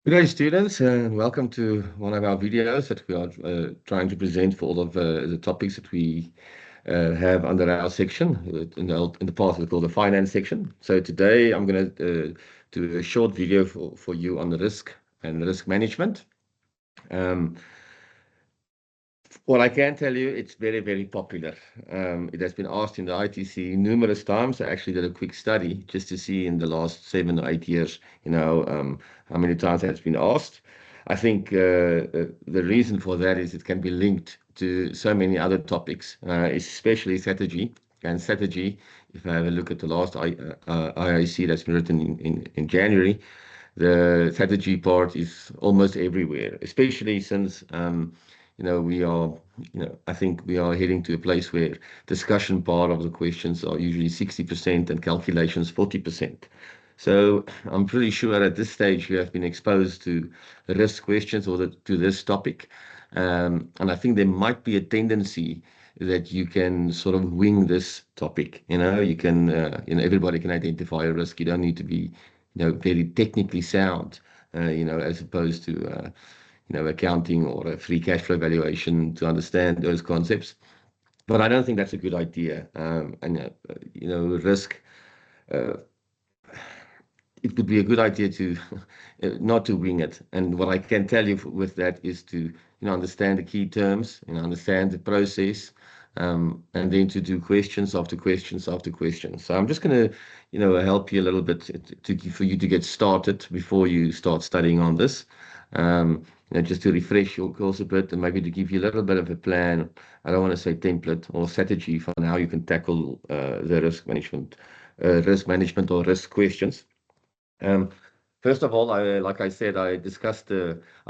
Good day, students, and welcome to one of our videos that we are trying to present for all of the topics that we have under our section. In the past, we called the finance section. So today, I'm going to do a short video for you on the risk and risk management. What I can tell you, it's very, very popular. It has been asked in the ITC numerous times. I actually did a quick study just to see in the last 7 or 8 years, how many times it's been asked. I think the reason for that is it can be linked to so many other topics, especially strategy. And strategy, if I have a look at the last IIC that's been written in January, the strategy part is almost everywhere, especially since I think we are heading to a place where discussion part of the questions are usually 60% and calculations 40%. So I'm pretty sure at this stage you have been exposed to the risk questions or to this topic. And I think there might be a tendency that you can sort of wing this topic. Everybody can identify a risk. You don't need to be, very technically sound, as opposed to, accounting or a free cash flow valuation to understand those concepts. But I don't think that's a good idea. Risk, it would be a good idea to not to wing it. And what I can tell you with that is to, understand the key terms, understand the process, and then to do questions after questions after questions. So I'm just going to, help you a little bit for you to get started before you start studying on this. Just to refresh your course a bit and maybe to give you a little bit of a plan. I don't want to say template or strategy for how you can tackle the risk management or risk questions. First of all, like I said, I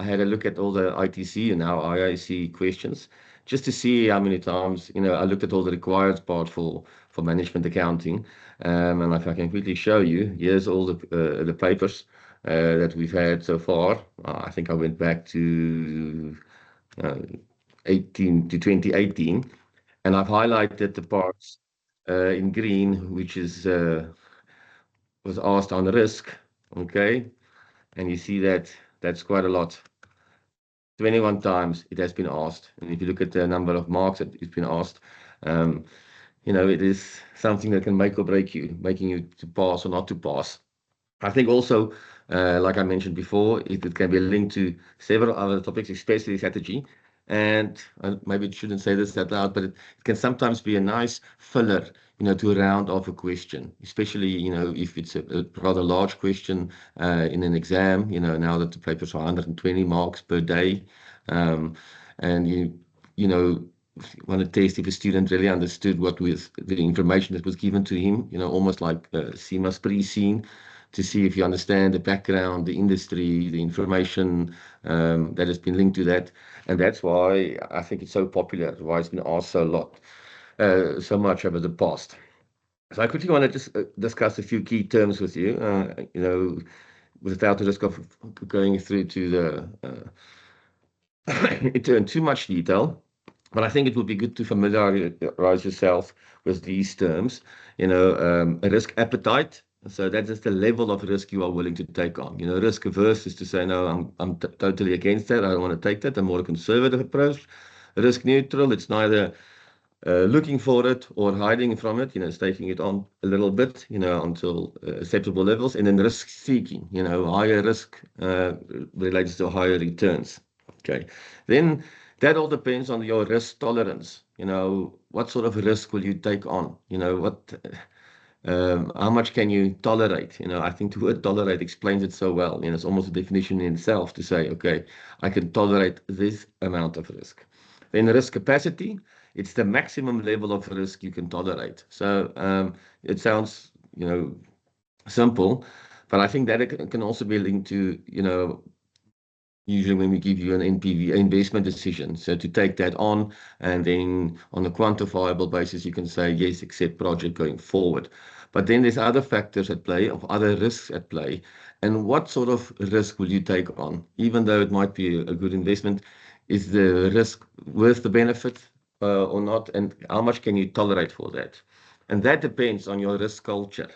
had a look at all the ITC and now IIC questions just to see how many times, I looked at all the required part for management accounting. And if I can quickly show you, here's all the papers that we've had so far. I think I went back to 2018, and I've highlighted the parts in green, which was asked on risk. Okay, and you see that's quite a lot. 21 times it has been asked, and if you look at the number of marks that it's been asked, it is something that can make or break you, making you to pass or not to pass. I think also, like I mentioned before, it can be linked to several other topics, especially strategy. And maybe it shouldn't say this out loud, but it can sometimes be a nice filler, to round off a question, especially, if it's a rather large question in an exam, now that the papers are 120 marks per day. And you want to test if a student really understood what was the information that was given to him, almost like CMAS pre-scene, to see if you understand the background, the industry, the information that has been linked to that. And that's why I think it's so popular, why it's been asked so much over the past. So I quickly want to just discuss a few key terms with you, without the risk of going through to into too much detail. But I think it would be good to familiarize yourself with these terms. A risk appetite. So that is the level of risk you are willing to take on. Risk averse is to say, no, I'm totally against that. I don't want to take that. A more conservative approach. Risk neutral, it's neither looking for it or hiding from it, taking it on a little bit, until acceptable levels. And then risk seeking, higher risk relates to higher returns. Okay. Then that all depends on your risk tolerance. What sort of risk will you take on? How much can you tolerate? I think the word tolerate explains it so well. It's almost a definition in itself to say, okay, I can tolerate this amount of risk. Then risk capacity, it's the maximum level of risk you can tolerate. So it sounds, simple, but I think that it can also be linked to, usually when we give you an NPV investment decision. So to take that on, and then on a quantifiable basis, you can say, yes, accept project going forward. But then there's other factors at play, of other risks at play. And what sort of risk will you take on? Even though it might be a good investment, is the risk worth the benefit or not? And how much can you tolerate for that? And that depends on your risk culture.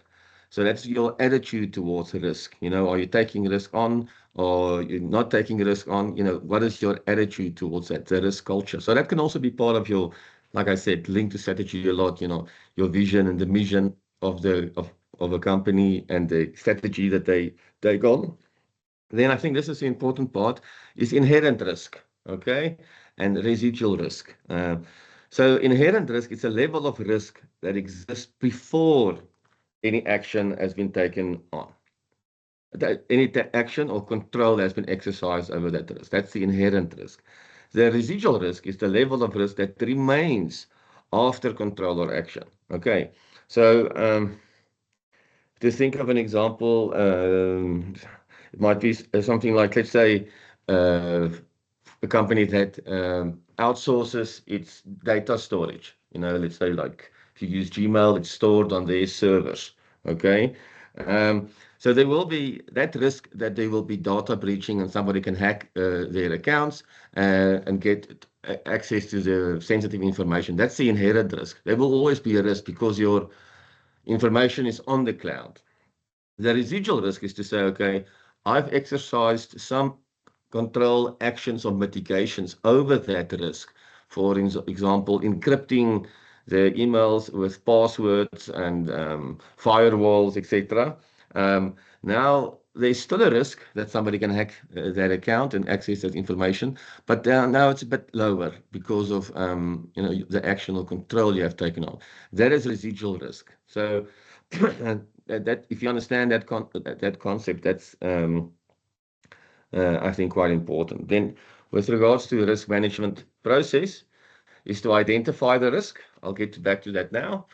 So that's your attitude towards risk. Are you taking risk on or you're not taking risk on, what is your attitude towards that, the risk culture? So that can also be part of your, like I said, linked to strategy a lot, your vision and the mission of a company and the strategy that they take on. Then I think this is the important part, is inherent risk, okay, and residual risk. So inherent risk is a level of risk that exists before any action has been taken on. Any action or control has been exercised over that risk. That's the inherent risk. The residual risk is the level of risk that remains after control or action. Okay, so to think of an example, it might be something like, let's say, a company that outsources its data storage. Let's say like if you use Gmail, it's stored on their servers. Okay. So there will be that risk that there will be data breaching and somebody can hack their accounts and get access to the sensitive information. That's the inherent risk. There will always be a risk because your information is on the cloud. The residual risk is to say, okay, I've exercised some control actions or mitigations over that risk. For example, encrypting the emails with passwords and firewalls, etc. Now, there's still a risk that somebody can hack that account and access that information, but now it's a bit lower because of the action or control you have taken on. That is residual risk. So that if you understand that concept, that's I think quite important. Then, with regards to the risk management process, is to identify the risk. I'll get back to that now.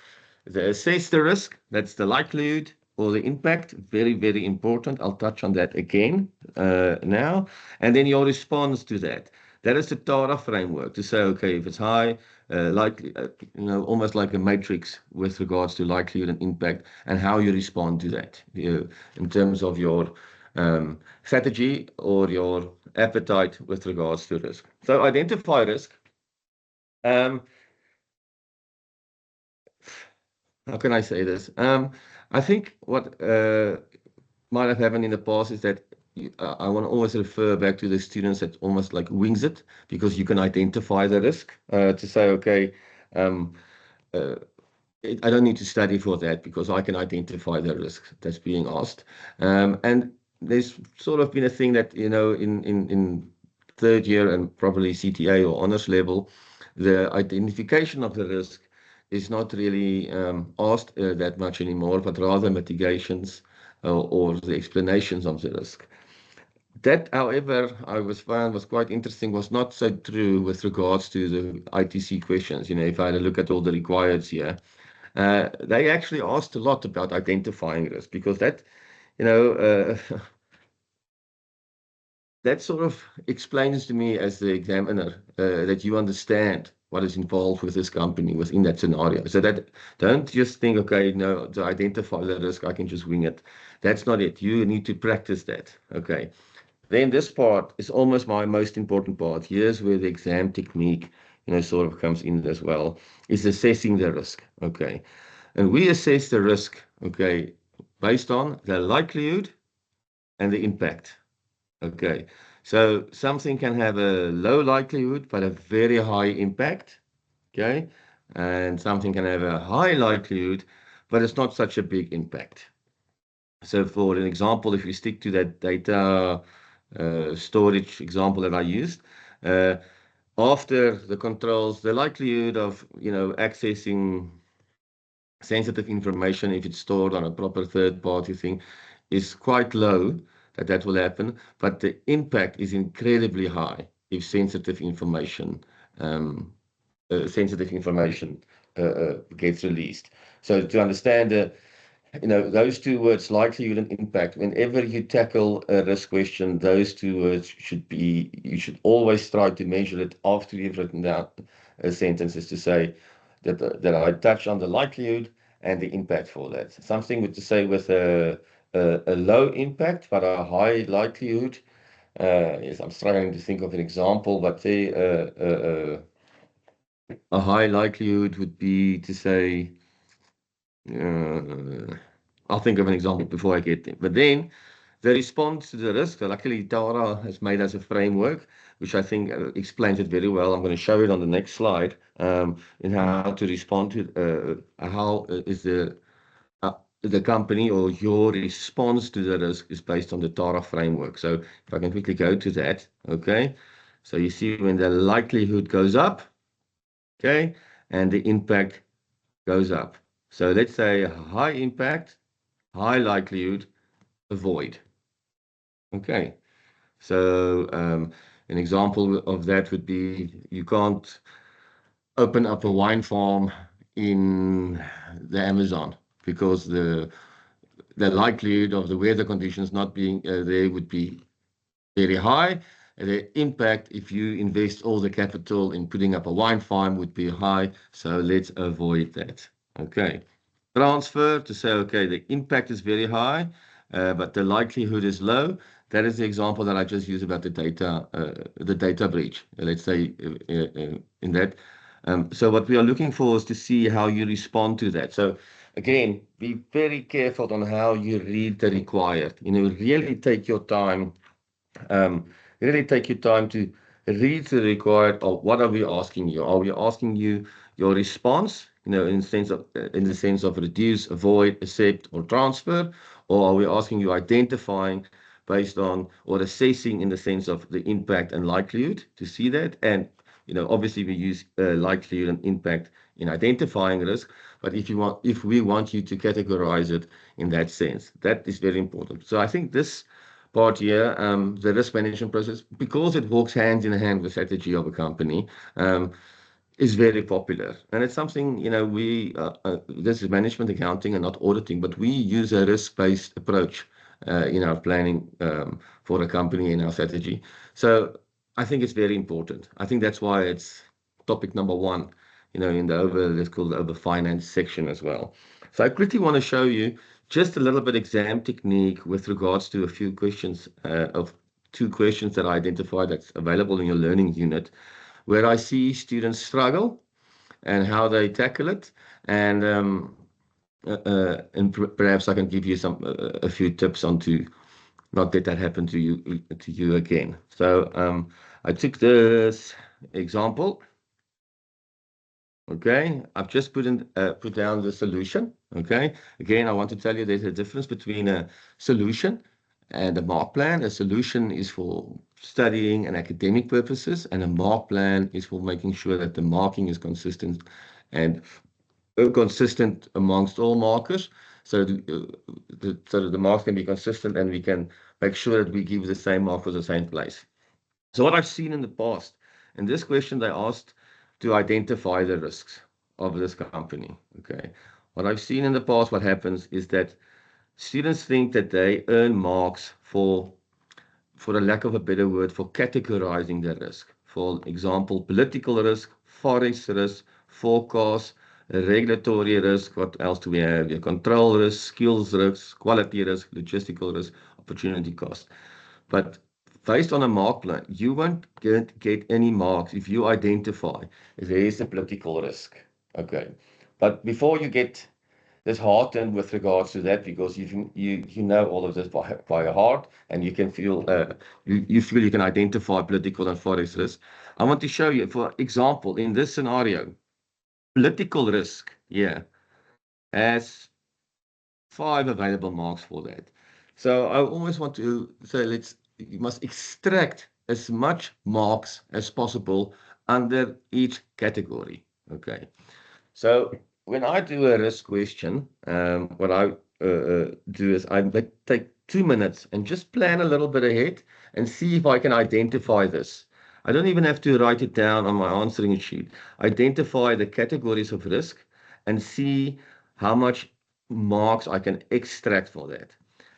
Assess the risk. That's the likelihood or the impact. Very, very important. I'll touch on that again now. And then your response to that. That is the TARA framework to say, okay, if it's high, likely, almost like a matrix with regards to likelihood and impact and how you respond to that in terms of your strategy or your appetite with regards to risk. So identify risk. How can I say this? I think what might have happened in the past is that I want to always refer back to the students that almost like wings it because you can identify the risk to say, okay, I don't need to study for that because I can identify the risk that's being asked. And there's sort of been a thing that, in third year and probably CTA or honors level, the identification of the risk is not really asked that much anymore, but rather mitigations or the explanations of the risk. That, however, I found was quite interesting, was not so true with regards to the ITC questions. If I had a look at all the requireds here, they actually asked a lot about identifying risk because that, that sort of explains to me as the examiner that you understand what is involved with this company within that scenario. So that don't just think, okay, no, to identify the risk, I can just wing it. That's not it. You need to practice that. Okay. Then this part is almost my most important part. Here's where the exam technique, sort of comes in as well, is assessing the risk. Okay. And we assess the risk, okay, based on the likelihood and the impact. Okay. So something can have a low likelihood, but a very high impact. Okay. And something can have a high likelihood, but it's not such a big impact. So for an example, if we stick to that data storage example that I used, after the controls, the likelihood of, accessing sensitive information, if it's stored on a proper third-party thing, is quite low that will happen, but the impact is incredibly high if sensitive information gets released. So to understand those two words, likelihood and impact, whenever you tackle a risk question, those two words you should always try to measure it after you've written down a sentence, is to say that I touch on the likelihood and the impact for that. Something to say with a low impact but a high likelihood. Yes, I'm struggling to think of an example, but say a high likelihood would be to say, I'll think of an example before I get there. But then the response to the risk. So luckily, Tara has made us a framework, which I think explains it very well. I'm going to show it on the next slide, in how to respond to how is the company or your response to the risk is based on the Tara framework. So if I can quickly go to that, okay. So you see when the likelihood goes up, okay, and the impact goes up. So let's say high impact, high likelihood, avoid. Okay. So an example of that would be you can't open up a wine farm in the Amazon because the likelihood of the weather conditions not being there would be very high. The impact, if you invest all the capital in putting up a wine farm, would be high. So let's avoid that. Okay. Transfer to say, okay, the impact is very high, but the likelihood is low. That is the example that I just used about the data breach. Let's say in that. So what we are looking for is to see how you respond to that. So again, be very careful on how you read the required. Really take your time. Really take your time to read the required. Or what are we asking you? Are we asking you your response? In the sense of reduce, avoid, accept, or transfer, or are we asking you identifying based on or assessing in the sense of the impact and likelihood to see that? And obviously we use likelihood and impact in identifying risk, but if we want you to categorize it in that sense, that is very important. So I think this part here, the risk management process, because it walks hand in hand with strategy of a company, is very popular. And it's something, this is management accounting and not auditing, but we use a risk-based approach in our planning for a company in our strategy. So I think it's very important. I think that's why it's topic number one, in the let's call it the finance section as well. So I quickly want to show you just a little bit exam technique with regards to a few questions of 2 questions that I identified that's available in your learning unit, where I see students struggle and how they tackle it, and perhaps I can give you a few tips on to not let that happen to you again. So I took this example. Okay, I've just put down the solution. Okay, again, I want to tell you there's a difference between a solution and a mark plan. A solution is for studying and academic purposes, and a mark plan is for making sure that the marking is consistent and consistent amongst all markers, so that the marks can be consistent and we can make sure that we give the same mark for the same place. So what I've seen in the past, in this question, they asked to identify the risks of this company. Okay. What I've seen in the past, what happens is that students think that they earn marks for a lack of a better word, for categorizing the risk. For example, political risk, forex risk, forecast, regulatory risk. What else do we have? Your control risk, skills risk, quality risk, logistical risk, opportunity cost. But based on a mark plan, you won't get any marks if you identify there is a political risk. Okay. But before you get disheartened with regards to that, because you know all of this by heart, and you can feel you feel you can identify political and forex risk. I want to show you, for example, in this scenario, political risk, has 5 available marks for that. So I always want to say, you must extract as much marks as possible under each category. Okay. So when I do a risk question, what I do is I take 2 minutes and just plan a little bit ahead and see if I can identify this. I don't even have to write it down on my answering sheet. Identify the categories of risk and see how much marks I can extract for that.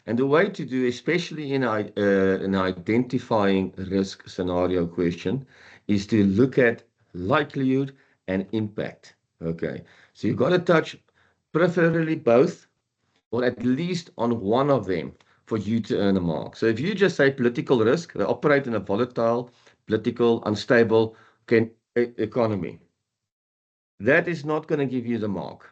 And the way to do, especially in identifying risk scenario question, is to look at likelihood and impact. Okay, so you've got to touch preferably both, or at least on one of them for you to earn a mark. So if you just say political risk, they operate in a volatile, political, unstable economy. That is not going to give you the mark.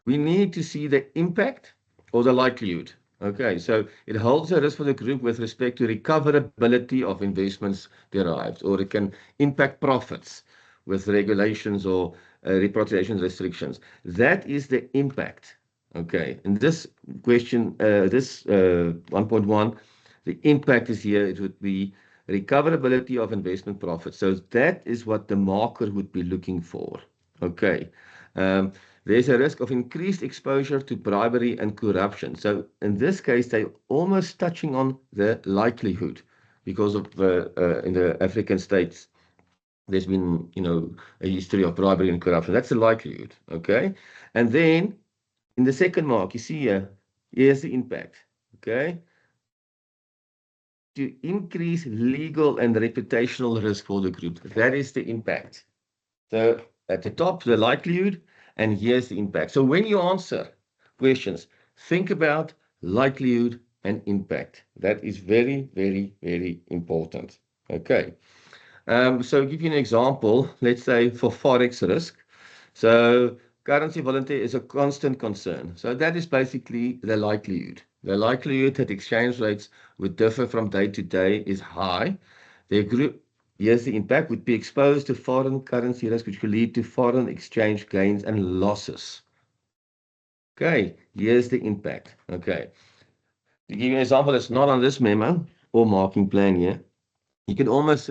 We need to see the impact or the likelihood. Okay, so it holds a risk for the group with respect to recoverability of investments derived, or it can impact profits with regulations or repatriation restrictions. That is the impact. Okay, in this question, this 1.1, the impact is here. It would be recoverability of investment profits. So that is what the marker would be looking for. Okay. Um, there's a risk of increased exposure to bribery and corruption. So in this case, they're almost touching on the likelihood because of in the African states, there's been, a history of bribery and corruption. That's the likelihood. Okay. And then in the second mark, you see here, here's the impact. Okay. To increase legal and reputational risk for the group. That is the impact. So at the top, the likelihood, and here's the impact. So when you answer questions, think about likelihood and impact. That is very, very, very important. Okay. So give you an example, let's say for Forex risk. So currency volatility is a constant concern. So that is basically the likelihood. The likelihood that exchange rates would differ from day to day is high. The group, yes, the impact would be exposed to foreign currency risk, which could lead to foreign exchange gains and losses. Okay, here's the impact. Okay. To give you an example that's not on this memo or marking plan here, you can almost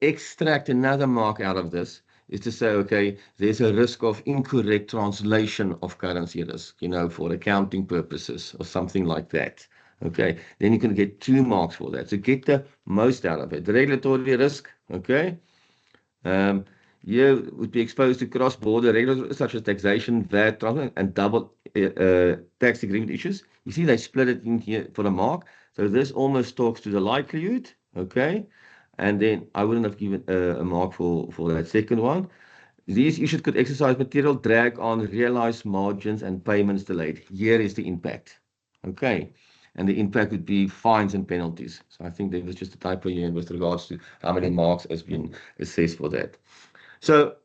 extract another mark out of this is to say, okay, there's a risk of incorrect translation of currency risk, for accounting purposes or something like that. Okay, then you can get 2 marks for that. So get the most out of it. The regulatory risk, okay, you would be exposed to cross-border regulatory such as taxation, VAT, and double tax agreement issues. You see, they split it in here for a mark. So this almost talks to the likelihood, okay? And then I wouldn't have given a mark for that second one. These issues could exercise material drag on realized margins and payments delayed. Here is the impact. Okay. And the impact would be fines and penalties. So I think there was just a typo here with regards to how many marks has been assessed for that. So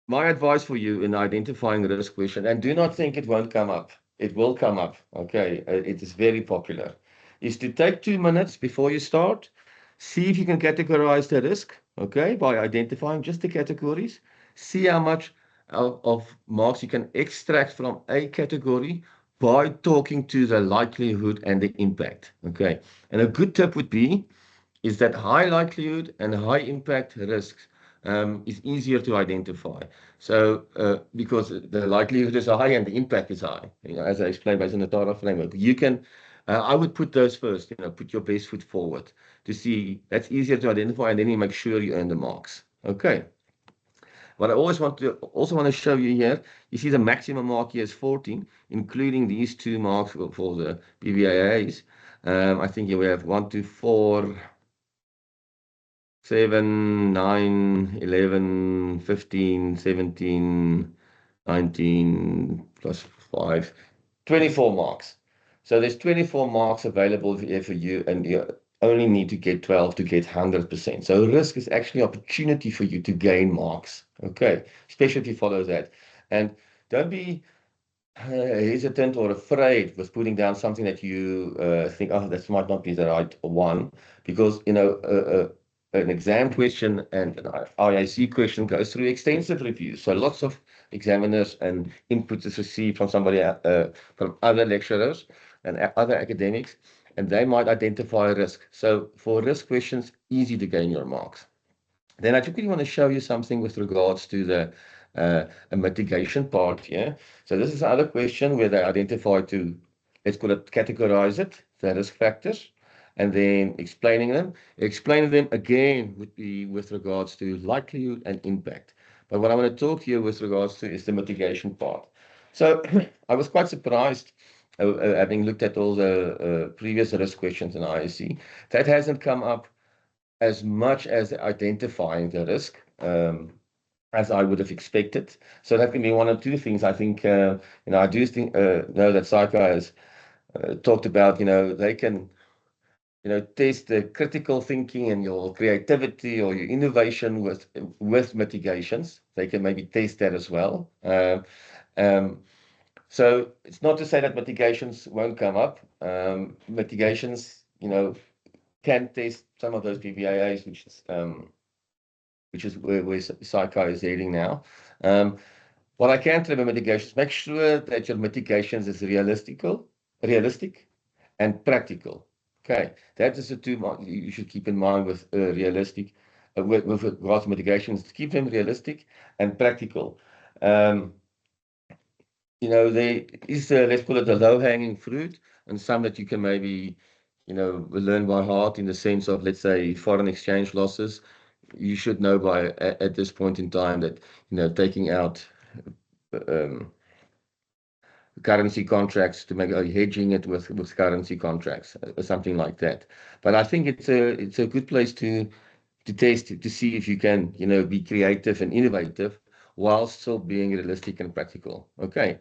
my advice for you in identifying the risk question, and do not think it won't come up. It will come up. Okay. It is very popular. Is to take 2 minutes before you start. See if you can categorize the risk, okay, by identifying just the categories. See how much of marks you can extract from a category by talking to the likelihood and the impact, okay. And a good tip would be is that high likelihood and high impact risks is easier to identify. So because the likelihood is high and the impact is high, as I explained by the Natara framework, you can. I would put those first, put your best foot forward to see that's easier to identify, and then you make sure you earn the marks. Okay. What I also want to show you here, you see the maximum mark here is 14, including these 2 marks for the PVAAs. I think here we have 1, 2, 4, 7, 9, 11, 15, 17, 19 plus 5, 24 marks. So there's 24 marks available here for you, and you only need to get 12 to get 100%. So risk is actually an opportunity for you to gain marks. Okay, especially if you follow that. And don't be hesitant or afraid with putting down something that you think, oh, this might not be the right one, because an exam question and an IIC question goes through extensive reviews. So lots of examiners and input is received from somebody, from other lecturers and other academics, and they might identify a risk. So for risk questions, easy to gain your marks. Then I quickly want to show you something with regards to the a mitigation part here. So this is another question where they identify to, let's call it, categorize it, the risk factors, and then explaining them. Explaining them again would be with regards to likelihood and impact. But what I want to talk to you with regards to is the mitigation part. So I was quite surprised, having looked at all the previous risk questions in IIC, that hasn't come up as much as identifying the risk as I would have expected. So that can be one of 2 things. I think, I do think, know that SAICA has talked about, they can, test the critical thinking and your creativity or your innovation with mitigations. They can maybe test that as well. So it's not to say that mitigations won't come up. Mitigations, can test some of those PVAAs, which is where SAICA is heading now. What I can tell you about mitigations, make sure that your mitigations is realistic and practical. Okay, that is the two you should keep in mind with realistic, with regards to mitigations. Keep them realistic and practical. There is, let's call it the low-hanging fruit, and some that you can maybe, learn by heart in the sense of, let's say, foreign exchange losses. You should know at this point in time that, taking out currency contracts to make hedging it with currency contracts or something like that. But I think it's a good place to test to see if you can, be creative and innovative while still being realistic and practical. Okay.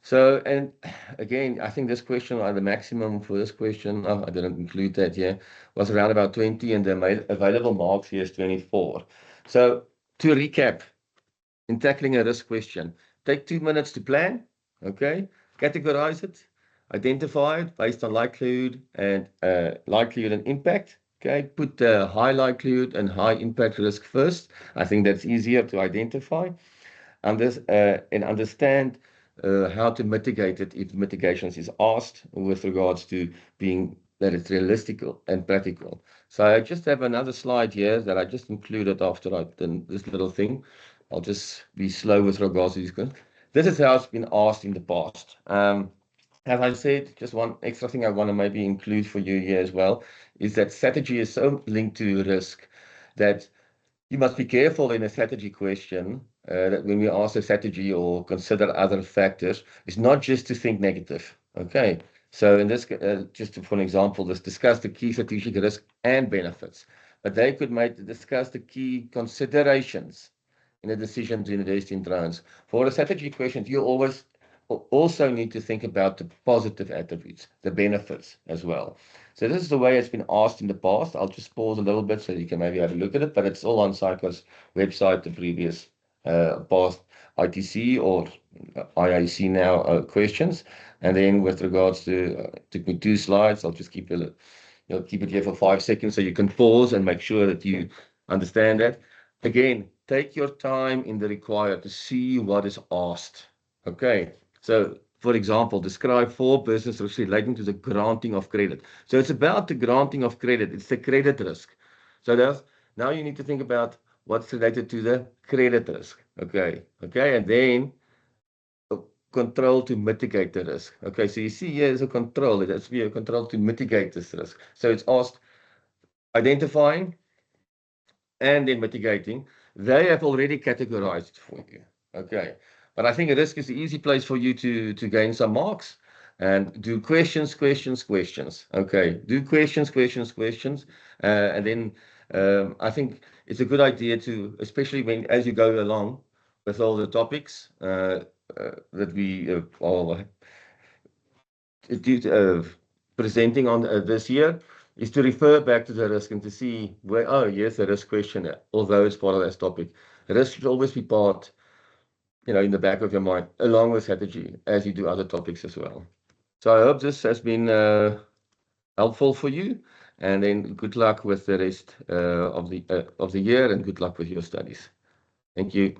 So, and again, I think this question, or the maximum for this question, I didn't include that here, was around about 20, and the available marks here is 24. So, to recap, in tackling a risk question, take 2 minutes to plan, okay? Categorize it, identify it based on likelihood and impact. Okay, put the high likelihood and high impact risk first. I think that's easier to identify, and understand how to mitigate it if mitigations is asked with regards to being that it's realistic and practical. So I just have another slide here that I just included after I've done this little thing. I'll just be slow with regards to these questions. This is how it's been asked in the past. As I said, just one extra thing I want to maybe include for you here as well is that strategy is so linked to risk that you must be careful in a strategy question that when we ask a strategy or consider other factors, it's not just to think negative. Okay. So in this, just for an example, let's discuss the key strategic risk and benefits, but they could discuss the key considerations in a decision to invest in drones. For a strategy question, you always also need to think about the positive attributes, the benefits as well. So this is the way it's been asked in the past. I'll just pause a little bit so you can maybe have a look at it, but it's all on SAICA's website, the previous past ITC or IAC now questions. And then with regards to, took me 2 slides, I'll just keep it here for 5 seconds so you can pause and make sure that you understand that. Again, take your time in the required to see what is asked. Okay. So, for example, describe 4 business risks relating to the granting of credit. So it's about the granting of credit. It's the credit risk. So now you need to think about what's related to the credit risk. Okay. Okay. And then control to mitigate the risk. Okay. So you see here is a control. It has to be a control to mitigate this risk. So it's asked identifying and then mitigating. They have already categorized it for you. Okay. But I think a risk is the easy place for you to gain some marks and do questions. Okay. Do questions. And then I think it's a good idea to, especially as you go along with all the topics that we are presenting on this year, is to refer back to the risk and to see where, oh, yes, the risk question, although it's part of that topic. Risk should always be part, in the back of your mind, along with strategy, as you do other topics as well. So I hope this has been helpful for you, and then good luck with the rest of the year, and good luck with your studies. Thank you.